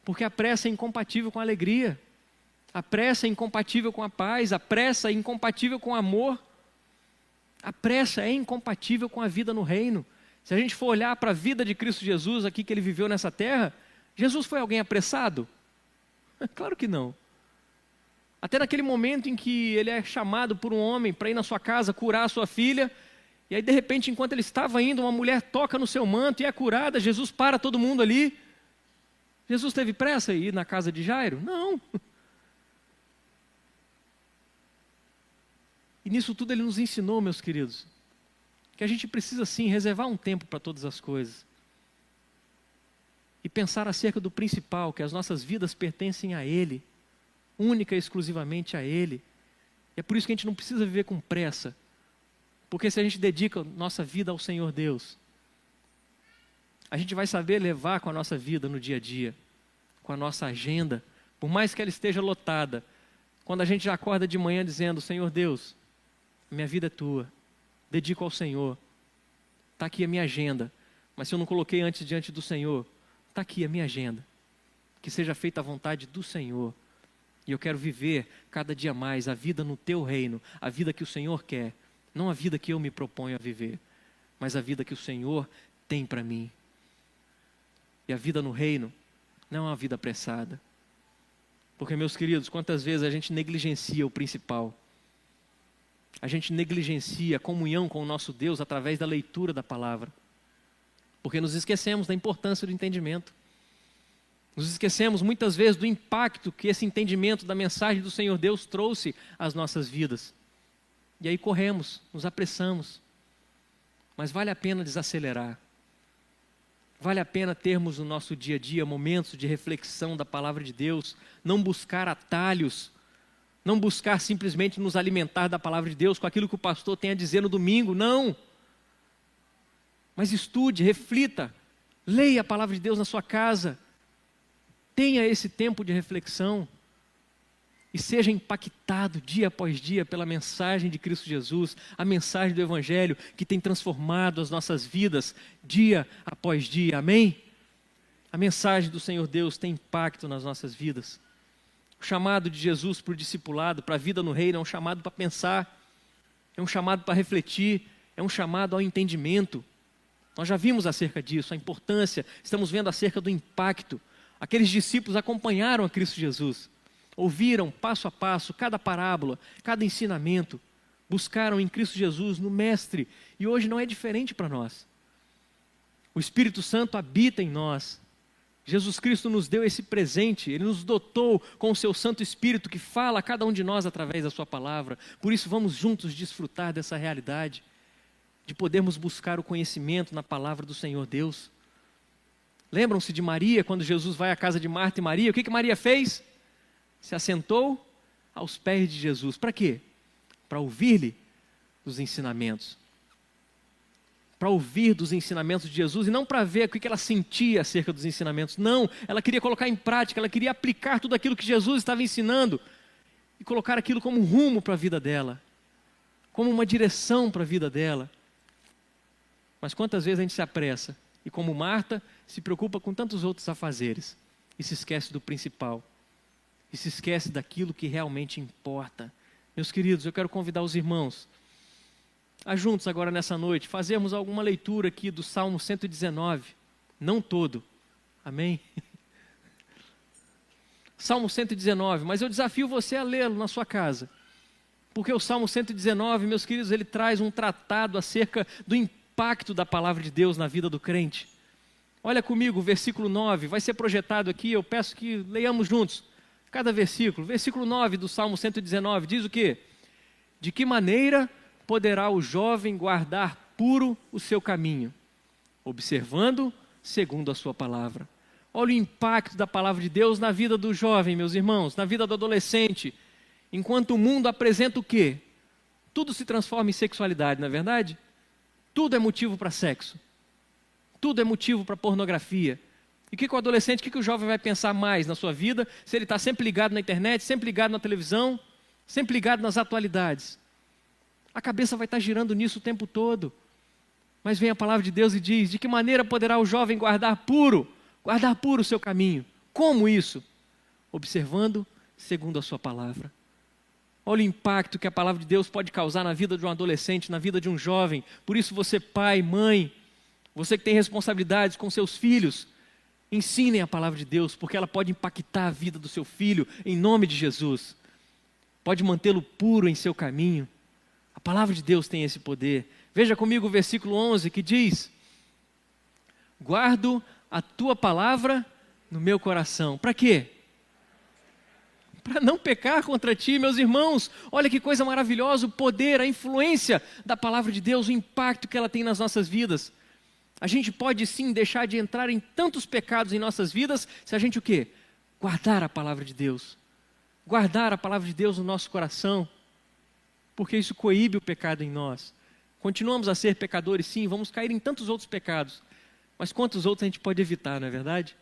Porque a pressa é incompatível com a alegria. A pressa é incompatível com a paz. A pressa é incompatível com o amor. A pressa é incompatível com a vida no reino. Se a gente for olhar para a vida de Cristo Jesus aqui que ele viveu nessa terra, Jesus foi alguém apressado? Claro que não. Até naquele momento em que ele é chamado por um homem para ir na sua casa curar a sua filha, e aí de repente, enquanto ele estava indo, uma mulher toca no seu manto e é curada, Jesus para todo mundo ali. Jesus teve pressa em ir na casa de Jairo? Não. E nisso tudo ele nos ensinou, meus queridos, que a gente precisa sim reservar um tempo para todas as coisas. E pensar acerca do principal, que as nossas vidas pertencem a Ele, única e exclusivamente a Ele. E é por isso que a gente não precisa viver com pressa, porque se a gente dedica nossa vida ao Senhor Deus, a gente vai saber levar com a nossa vida no dia a dia, com a nossa agenda, por mais que ela esteja lotada, quando a gente já acorda de manhã dizendo, Senhor Deus, minha vida é tua, dedico ao Senhor, está aqui a minha agenda, mas se eu não coloquei antes diante do Senhor, está aqui a minha agenda, que seja feita a vontade do Senhor, e eu quero viver cada dia mais a vida no teu reino, a vida que o Senhor quer, não a vida que eu me proponho a viver, mas a vida que o Senhor tem para mim. E a vida no reino não é uma vida apressada, porque, meus queridos, quantas vezes a gente negligencia o principal, a gente negligencia a comunhão com o nosso Deus através da leitura da palavra, porque nos esquecemos da importância do entendimento, nos esquecemos muitas vezes do impacto que esse entendimento da mensagem do Senhor Deus trouxe às nossas vidas, e aí corremos, nos apressamos, mas vale a pena desacelerar, vale a pena termos no nosso dia a dia momentos de reflexão da palavra de Deus, não buscar atalhos, não buscar simplesmente nos alimentar da palavra de Deus com aquilo que o pastor tem a dizer no domingo, não. Mas estude, reflita, leia a palavra de Deus na sua casa, tenha esse tempo de reflexão e seja impactado dia após dia pela mensagem de Cristo Jesus, a mensagem do Evangelho que tem transformado as nossas vidas dia após dia, amém? A mensagem do Senhor Deus tem impacto nas nossas vidas. O chamado de Jesus para o discipulado, para a vida no reino, é um chamado para pensar, é um chamado para refletir, é um chamado ao entendimento. Nós já vimos acerca disso, a importância, estamos vendo acerca do impacto. Aqueles discípulos acompanharam a Cristo Jesus, ouviram passo a passo cada parábola, cada ensinamento, buscaram em Cristo Jesus, no Mestre, e hoje não é diferente para nós. O Espírito Santo habita em nós. Jesus Cristo nos deu esse presente, Ele nos dotou com o seu Santo Espírito que fala a cada um de nós através da sua palavra. Por isso vamos juntos desfrutar dessa realidade, de podermos buscar o conhecimento na palavra do Senhor Deus. Lembram-se de Maria, quando Jesus vai à casa de Marta e Maria, o que Maria fez? Se assentou aos pés de Jesus. Para quê? Para ouvir-lhe os ensinamentos. Para ouvir dos ensinamentos de Jesus e não para ver o que ela sentia acerca dos ensinamentos. Não, ela queria colocar em prática, ela queria aplicar tudo aquilo que Jesus estava ensinando e colocar aquilo como um rumo para a vida dela, como uma direção para a vida dela. Mas quantas vezes a gente se apressa e, como Marta, se preocupa com tantos outros afazeres e se esquece do principal, e se esquece daquilo que realmente importa. Meus queridos, eu quero convidar os irmãos a juntos agora nessa noite fazermos alguma leitura aqui do Salmo 119, não todo, amém? Salmo 119, mas eu desafio você a lê-lo na sua casa, porque o Salmo 119, meus queridos, ele traz um tratado acerca do impacto da palavra de Deus na vida do crente. Olha comigo, o versículo 9, vai ser projetado aqui, eu peço que leiamos juntos, cada versículo. Versículo 9 do Salmo 119, diz o quê? De que maneira poderá o jovem guardar puro o seu caminho? Observando segundo a sua palavra. Olha o impacto da palavra de Deus na vida do jovem, meus irmãos, na vida do adolescente. Enquanto o mundo apresenta o quê? Tudo se transforma em sexualidade, não é verdade? Tudo é motivo para sexo. Tudo é motivo para pornografia. E o que o adolescente, o que o jovem vai pensar mais na sua vida, se ele está sempre ligado na internet, sempre ligado na televisão? sempre ligado nas atualidades. A cabeça vai estar girando nisso o tempo todo. Mas vem a palavra de Deus e diz: de que maneira poderá o jovem guardar puro o seu caminho? Como isso? Observando segundo a sua palavra. Olha o impacto que a palavra de Deus pode causar na vida de um adolescente, na vida de um jovem. Por isso você, pai, mãe, você que tem responsabilidades com seus filhos, ensinem a palavra de Deus, porque ela pode impactar a vida do seu filho, em nome de Jesus. Pode mantê-lo puro em seu caminho. A palavra de Deus tem esse poder. Veja comigo o versículo 11 que diz: guardo a tua palavra no meu coração. Para quê? Para não pecar contra ti, meus irmãos. Olha que coisa maravilhosa, o poder, a influência da palavra de Deus, o impacto que ela tem nas nossas vidas. A gente pode sim deixar de entrar em tantos pecados em nossas vidas, se a gente o quê? Guardar a palavra de Deus. Guardar a palavra de Deus no nosso coração, porque isso coíbe o pecado em nós. Continuamos a ser pecadores, sim, vamos cair em tantos outros pecados, mas quantos outros a gente pode evitar, não é verdade?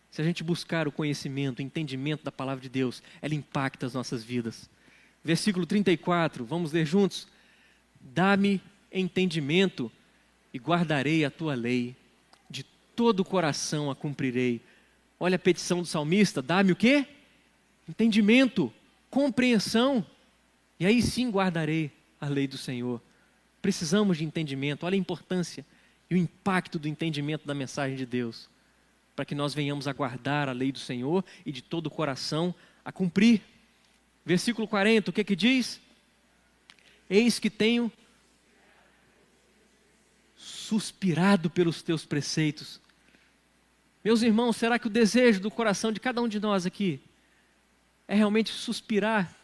Se a gente buscar o conhecimento, o entendimento da palavra de Deus, ela impacta as nossas vidas. Versículo 34, vamos ler juntos. Dá-me entendimento e guardarei a tua lei, de todo o coração a cumprirei. Olha a petição do salmista, dá-me o quê? Entendimento, compreensão, e aí sim guardarei a lei do Senhor. Precisamos de entendimento, olha a importância e o impacto do entendimento da mensagem de Deus, para que nós venhamos a guardar a lei do Senhor e de todo o coração a cumprir. Versículo 40, o que diz? Eis que tenho suspirado pelos teus preceitos. Meus irmãos, será que o desejo do coração de cada um de nós aqui é realmente suspirar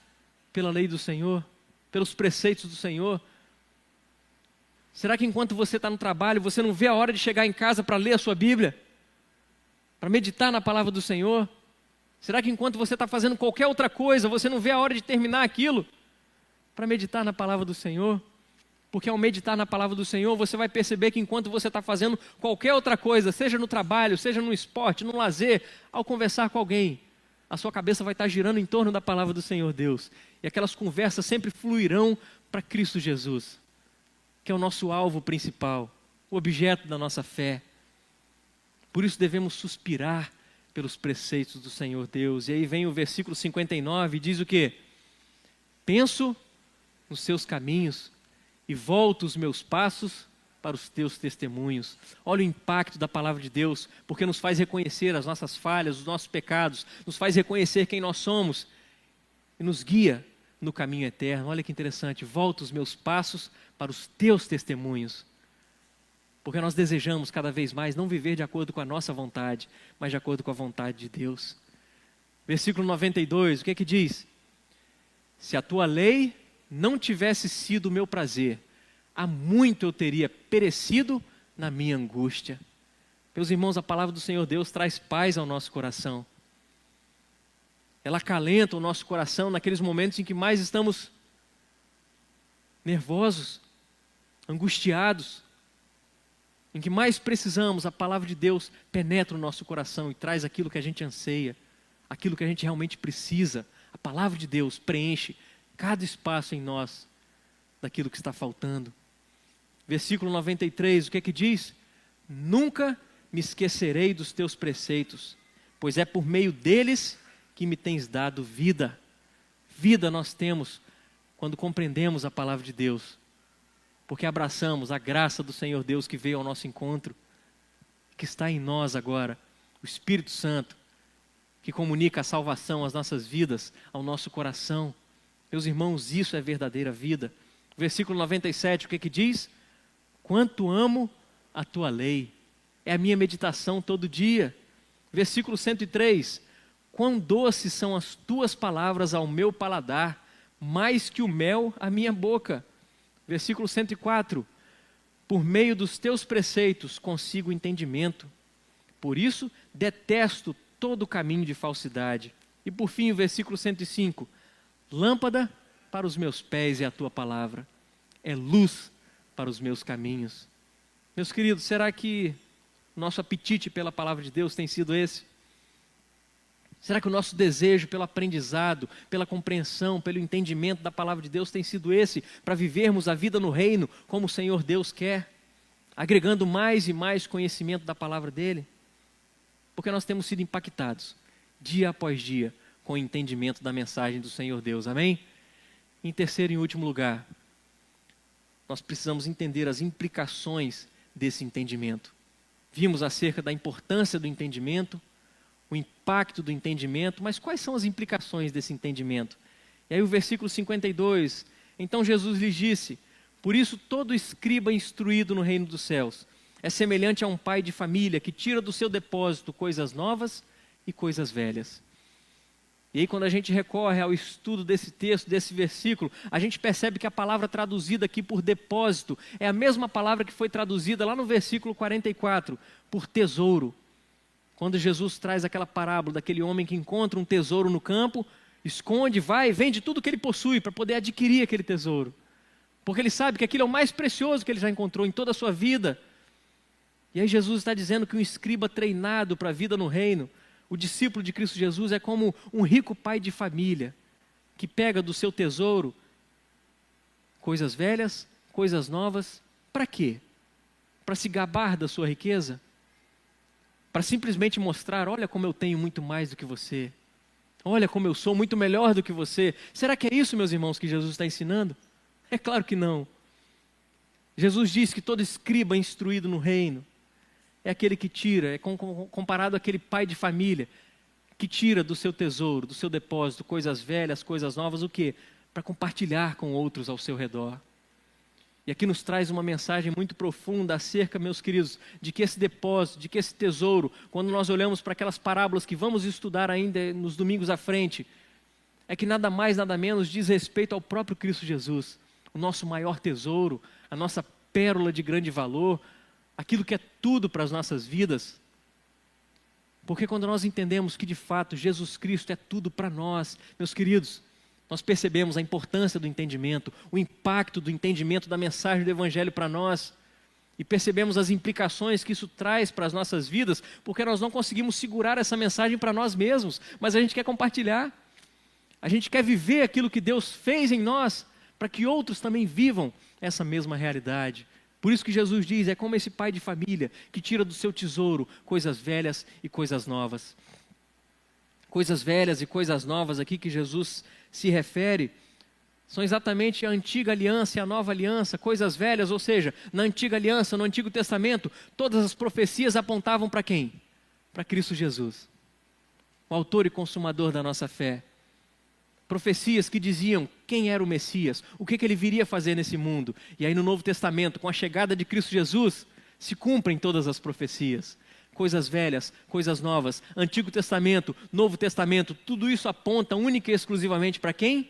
pela lei do Senhor, pelos preceitos do Senhor? Será que enquanto você está no trabalho, você não vê a hora de chegar em casa para ler a sua Bíblia? Para meditar na palavra do Senhor? Será que enquanto você está fazendo qualquer outra coisa, você não vê a hora de terminar aquilo? Para meditar na palavra do Senhor? Porque ao meditar na palavra do Senhor, você vai perceber que enquanto você está fazendo qualquer outra coisa, seja no trabalho, seja no esporte, no lazer, ao conversar com alguém, a sua cabeça vai estar girando em torno da palavra do Senhor Deus. E aquelas conversas sempre fluirão para Cristo Jesus, que é o nosso alvo principal, o objeto da nossa fé. Por isso devemos suspirar pelos preceitos do Senhor Deus. E aí vem o versículo 59 e diz o quê? Penso nos seus caminhos e volto os meus passos para os teus testemunhos. Olha o impacto da palavra de Deus, porque nos faz reconhecer as nossas falhas, os nossos pecados, nos faz reconhecer quem nós somos e nos guia no caminho eterno. Olha que interessante, volto os meus passos para os teus testemunhos. Porque nós desejamos cada vez mais não viver de acordo com a nossa vontade, mas de acordo com a vontade de Deus. Versículo 92, o que diz? Se a tua lei não tivesse sido o meu prazer, há muito eu teria perecido na minha angústia. Meus irmãos, a palavra do Senhor Deus traz paz ao nosso coração. Ela acalenta o nosso coração naqueles momentos em que mais estamos nervosos, angustiados, em que mais precisamos, a palavra de Deus penetra o nosso coração e traz aquilo que a gente anseia, aquilo que a gente realmente precisa. A palavra de Deus preenche cada espaço em nós daquilo que está faltando. Versículo 93, o que diz? Nunca me esquecerei dos teus preceitos, pois é por meio deles que me tens dado vida. Vida nós temos quando compreendemos a palavra de Deus, porque abraçamos a graça do Senhor Deus que veio ao nosso encontro, que está em nós agora, o Espírito Santo, que comunica a salvação às nossas vidas, ao nosso coração. Meus irmãos, isso é verdadeira vida. Versículo 97, o que diz? Quanto amo a tua lei, é a minha meditação todo dia. Versículo 103, quão doces são as tuas palavras ao meu paladar, mais que o mel à minha boca. Versículo 104, por meio dos teus preceitos consigo entendimento, por isso detesto todo o caminho de falsidade. E por fim o versículo 105, lâmpada para os meus pés é a tua palavra, é luz para os meus caminhos. Meus queridos, será que nosso apetite pela palavra de Deus tem sido esse? Será que o nosso desejo pelo aprendizado, pela compreensão, pelo entendimento da palavra de Deus tem sido esse, para vivermos a vida no reino como o Senhor Deus quer, agregando mais e mais conhecimento da palavra dele? Porque nós temos sido impactados, dia após dia, com o entendimento da mensagem do Senhor Deus, amém? Em terceiro e último lugar, nós precisamos entender as implicações desse entendimento. Vimos acerca da importância do entendimento, o impacto do entendimento, mas quais são as implicações desse entendimento? E aí o versículo 52, então Jesus lhes disse, por isso todo escriba instruído no reino dos céus é semelhante a um pai de família que tira do seu depósito coisas novas e coisas velhas. E aí quando a gente recorre ao estudo desse texto, desse versículo, a gente percebe que a palavra traduzida aqui por depósito é a mesma palavra que foi traduzida lá no versículo 44, por tesouro. Quando Jesus traz aquela parábola daquele homem que encontra um tesouro no campo, esconde, vai, vende tudo que ele possui para poder adquirir aquele tesouro. Porque ele sabe que aquilo é o mais precioso que ele já encontrou em toda a sua vida. E aí Jesus está dizendo que um escriba treinado para a vida no reino, o discípulo de Cristo Jesus é como um rico pai de família, que pega do seu tesouro coisas velhas, coisas novas, para quê? Para se gabar da sua riqueza? Para simplesmente mostrar, olha como eu tenho muito mais do que você, olha como eu sou muito melhor do que você. Será que é isso, meus irmãos, que Jesus está ensinando? É claro que não. Jesus diz que todo escriba instruído no reino é aquele que tira, é comparado àquele pai de família que tira do seu tesouro, do seu depósito, coisas velhas, coisas novas, o quê? Para compartilhar com outros ao seu redor. E aqui nos traz uma mensagem muito profunda acerca, meus queridos, de que esse depósito, de que esse tesouro, quando nós olhamos para aquelas parábolas que vamos estudar ainda nos domingos à frente, é que nada mais, nada menos diz respeito ao próprio Cristo Jesus, o nosso maior tesouro, a nossa pérola de grande valor, aquilo que é tudo para as nossas vidas. Porque quando nós entendemos que de fato Jesus Cristo é tudo para nós, meus queridos, nós percebemos a importância do entendimento, o impacto do entendimento da mensagem do Evangelho para nós, e percebemos as implicações que isso traz para as nossas vidas, porque nós não conseguimos segurar essa mensagem para nós mesmos, mas a gente quer compartilhar, a gente quer viver aquilo que Deus fez em nós, para que outros também vivam essa mesma realidade. Por isso que Jesus diz, é como esse pai de família que tira do seu tesouro coisas velhas e coisas novas. Coisas velhas e coisas novas aqui que Jesus se refere, são exatamente a antiga aliança e a nova aliança, coisas velhas, ou seja, na antiga aliança, no Antigo Testamento, todas as profecias apontavam para quem? Para Cristo Jesus, o autor e consumador da nossa fé. Profecias que diziam quem era o Messias, o que ele viria fazer nesse mundo. E aí no Novo Testamento, com a chegada de Cristo Jesus, se cumprem todas as profecias. Coisas velhas, coisas novas, Antigo Testamento, Novo Testamento, tudo isso aponta única e exclusivamente para quem?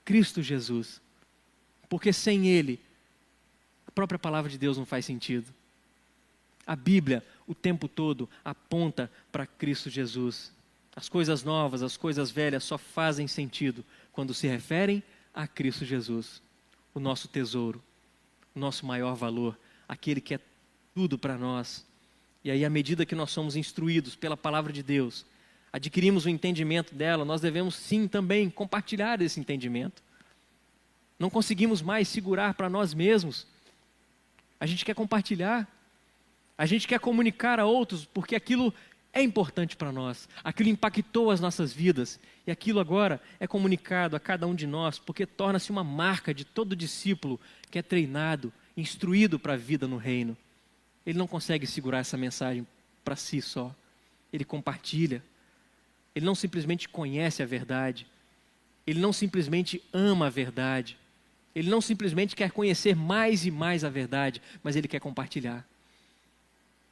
Cristo Jesus. Porque sem Ele, a própria palavra de Deus não faz sentido. A Bíblia, o tempo todo, aponta para Cristo Jesus. As coisas novas, as coisas velhas só fazem sentido quando se referem a Cristo Jesus, o nosso tesouro, o nosso maior valor, aquele que é tudo para nós. E aí, à medida que nós somos instruídos pela palavra de Deus, adquirimos o entendimento dela, nós devemos sim também compartilhar esse entendimento. Não conseguimos mais segurar para nós mesmos. A gente quer compartilhar, a gente quer comunicar a outros, porque aquilo é importante para nós, aquilo impactou as nossas vidas, e aquilo agora é comunicado a cada um de nós, porque torna-se uma marca de todo discípulo que é treinado, instruído para a vida no reino. Ele não consegue segurar essa mensagem para si só, ele compartilha, ele não simplesmente conhece a verdade, ele não simplesmente ama a verdade, ele não simplesmente quer conhecer mais e mais a verdade, mas ele quer compartilhar.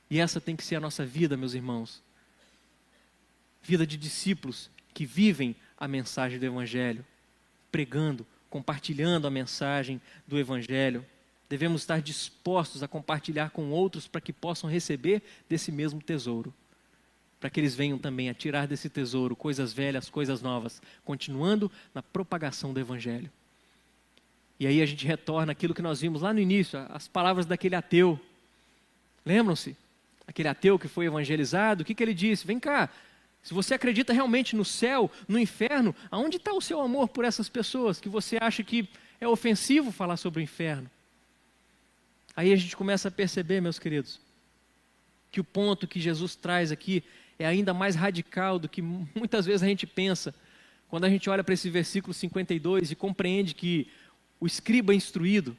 E essa tem que ser a nossa vida, meus irmãos. Vida de discípulos que vivem a mensagem do Evangelho, pregando, compartilhando a mensagem do Evangelho. Devemos estar dispostos a compartilhar com outros para que possam receber desse mesmo tesouro. Para que eles venham também a tirar desse tesouro coisas velhas, coisas novas, continuando na propagação do Evangelho. E aí a gente retorna àquilo que nós vimos lá no início, as palavras daquele ateu. Lembram-se? Aquele ateu que foi evangelizado, o que ele disse? Vem cá, Se você acredita realmente no céu, no inferno, aonde está o seu amor por essas pessoas que você acha que é ofensivo falar sobre o inferno? Aí a gente começa a perceber, meus queridos, que o ponto que Jesus traz aqui é ainda mais radical do que muitas vezes a gente pensa, quando a gente olha para esse versículo 52 e compreende que o escriba instruído,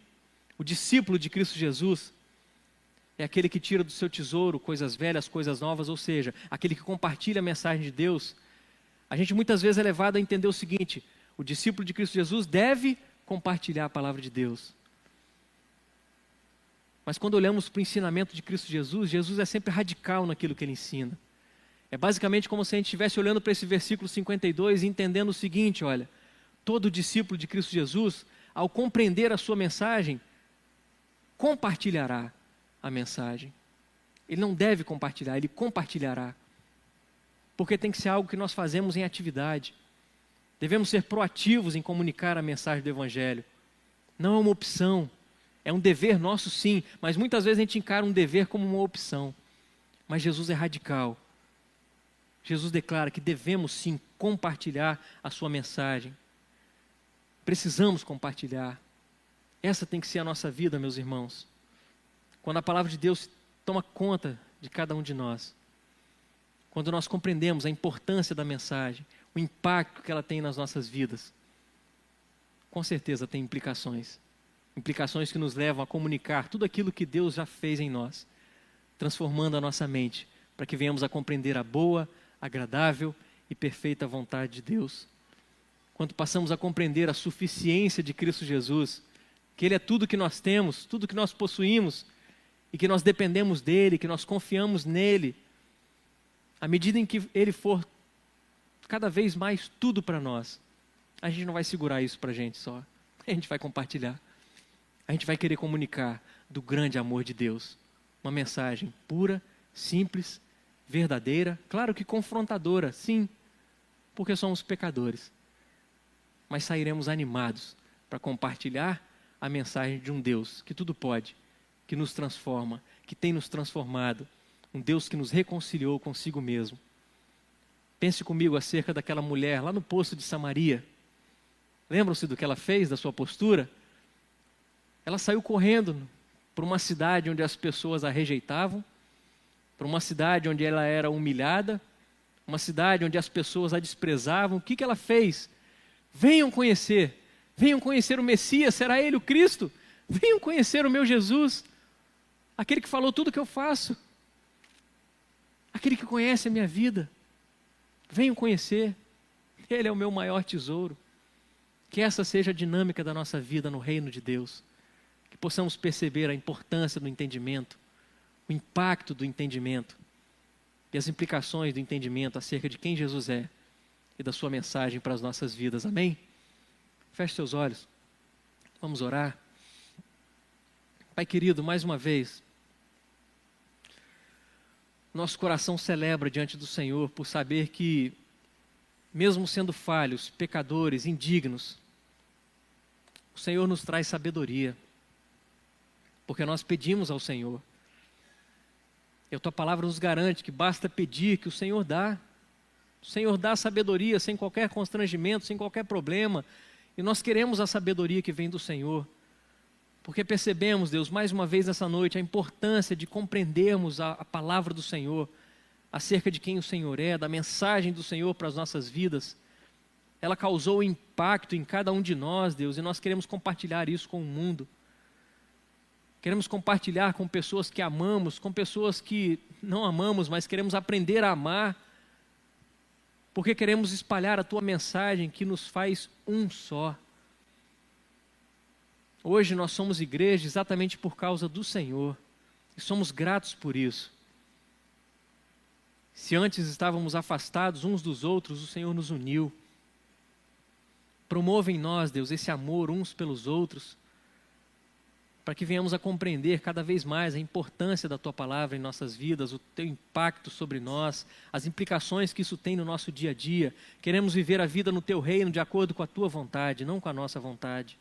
o discípulo de Cristo Jesus, é aquele que tira do seu tesouro coisas velhas, coisas novas, ou seja, aquele que compartilha a mensagem de Deus. A gente muitas vezes é levado a entender o seguinte: o discípulo de Cristo Jesus deve compartilhar a palavra de Deus. Mas quando olhamos para o ensinamento de Cristo Jesus, Jesus é sempre radical naquilo que ele ensina. É basicamente como se a gente estivesse olhando para esse versículo 52 e entendendo o seguinte: olha, todo discípulo de Cristo Jesus, ao compreender a sua mensagem, compartilhará a mensagem. Ele não deve compartilhar, ele compartilhará. Porque tem que ser algo que nós fazemos em atividade. Devemos ser proativos em comunicar a mensagem do Evangelho. Não é uma opção, é um dever nosso sim, mas muitas vezes a gente encara um dever como uma opção. Mas Jesus é radical. Jesus declara que devemos sim compartilhar a sua mensagem. Precisamos compartilhar. Essa tem que ser a nossa vida, meus irmãos. Quando a palavra de Deus toma conta de cada um de nós, quando nós compreendemos a importância da mensagem, o impacto que ela tem nas nossas vidas, com certeza tem implicações que nos levam a comunicar tudo aquilo que Deus já fez em nós, transformando a nossa mente, para que venhamos a compreender a boa, agradável e perfeita vontade de Deus. Quando passamos a compreender a suficiência de Cristo Jesus, que Ele é tudo que nós temos, tudo que nós possuímos, e que nós dependemos dEle, que nós confiamos nele, à medida em que Ele for cada vez mais tudo para nós, a gente não vai segurar isso para a gente só, a gente vai compartilhar, a gente vai querer comunicar do grande amor de Deus, uma mensagem pura, simples, verdadeira, claro que confrontadora, sim, porque somos pecadores, mas sairemos animados para compartilhar a mensagem de um Deus que tudo pode, que nos transforma, que tem nos transformado, um Deus que nos reconciliou consigo mesmo. Pense comigo acerca daquela mulher lá no poço de Samaria. Lembram-se do que ela fez, da sua postura? Ela saiu correndo para uma cidade onde as pessoas a rejeitavam, para uma cidade onde ela era humilhada, uma cidade onde as pessoas a desprezavam. O que ela fez? Venham conhecer o Messias, será Ele o Cristo? Venham conhecer o meu Jesus, aquele que falou tudo o que eu faço, aquele que conhece a minha vida. Venham conhecer, Ele é o meu maior tesouro. Que essa seja a dinâmica da nossa vida no reino de Deus, que possamos perceber a importância do entendimento, o impacto do entendimento e as implicações do entendimento acerca de quem Jesus é e da sua mensagem para as nossas vidas. Amém? Feche seus olhos, vamos orar. Pai querido, mais uma vez, nosso coração celebra diante do Senhor por saber que, mesmo sendo falhos, pecadores, indignos, o Senhor nos traz sabedoria, porque nós pedimos ao Senhor. E a Tua palavra nos garante que basta pedir que o Senhor dá. O Senhor dá sabedoria sem qualquer constrangimento, sem qualquer problema, e nós queremos a sabedoria que vem do Senhor. Porque percebemos, Deus, mais uma vez nessa noite, a importância de compreendermos a palavra do Senhor, acerca de quem o Senhor é, da mensagem do Senhor para as nossas vidas. Ela causou impacto em cada um de nós, Deus, e nós queremos compartilhar isso com o mundo. Queremos compartilhar com pessoas que amamos, com pessoas que não amamos, mas queremos aprender a amar, porque queremos espalhar a Tua mensagem que nos faz um só. Hoje nós somos igreja exatamente por causa do Senhor, e somos gratos por isso. Se antes estávamos afastados uns dos outros, o Senhor nos uniu. Promove em nós, Deus, esse amor uns pelos outros, para que venhamos a compreender cada vez mais a importância da Tua palavra em nossas vidas, o Teu impacto sobre nós, as implicações que isso tem no nosso dia a dia. Queremos viver a vida no Teu reino de acordo com a Tua vontade, não com a nossa vontade.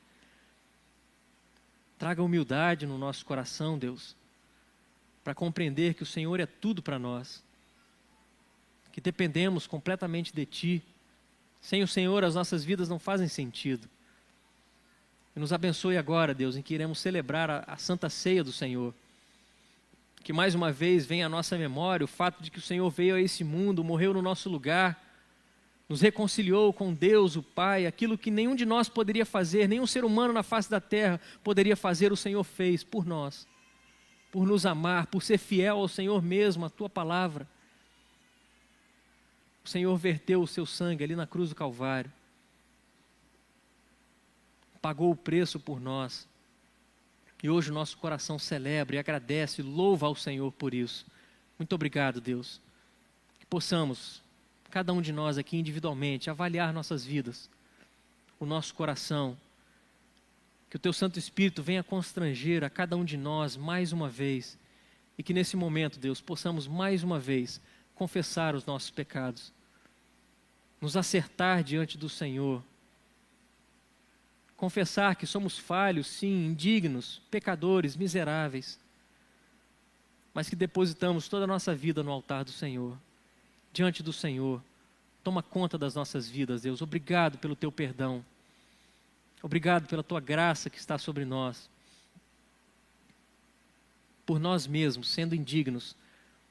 Traga humildade no nosso coração, Deus, para compreender que o Senhor é tudo para nós. que dependemos completamente de Ti. Sem o Senhor, as nossas vidas não fazem sentido. E nos abençoe agora, Deus, em que iremos celebrar a Santa Ceia do Senhor. Que mais uma vez venha à nossa memória o fato de que o Senhor veio a esse mundo, morreu no nosso lugar, nos reconciliou com Deus, o Pai, aquilo que nenhum de nós poderia fazer, nenhum ser humano na face da terra poderia fazer, o Senhor fez por nós, por nos amar, por ser fiel ao Senhor mesmo, à Tua palavra. O Senhor verteu o Seu sangue ali na cruz do Calvário, pagou o preço por nós, e hoje o nosso coração celebra e agradece, louva ao Senhor por isso. Muito obrigado, Deus, que possamos, cada um de nós aqui individualmente, avaliar nossas vidas, o nosso coração, que o Teu Santo Espírito venha constranger a cada um de nós mais uma vez, e que nesse momento, Deus, possamos mais uma vez confessar os nossos pecados, nos acertar diante do Senhor, confessar que somos falhos, sim, indignos, pecadores, miseráveis, mas que depositamos toda a nossa vida no altar do Senhor, diante do Senhor. Toma conta das nossas vidas, Deus. Obrigado pelo Teu perdão. Obrigado pela Tua graça que está sobre nós. Por nós mesmos, sendo indignos,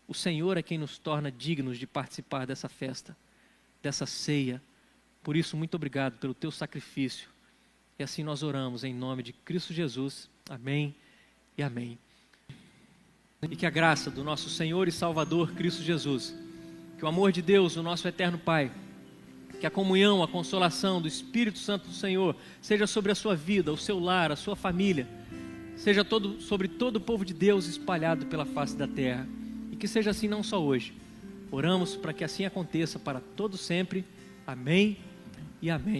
o Senhor é quem nos torna dignos de participar dessa festa, dessa ceia. Por isso, muito obrigado pelo Teu sacrifício. E assim nós oramos em nome de Cristo Jesus. Amém e amém. E que a graça do nosso Senhor e Salvador Cristo Jesus, que o amor de Deus, o nosso eterno Pai, que a comunhão, a consolação do Espírito Santo do Senhor seja sobre a sua vida, o seu lar, a sua família, seja sobre todo o povo de Deus espalhado pela face da terra. E que seja assim não só hoje. Oramos para que assim aconteça para todo sempre. Amém e amém.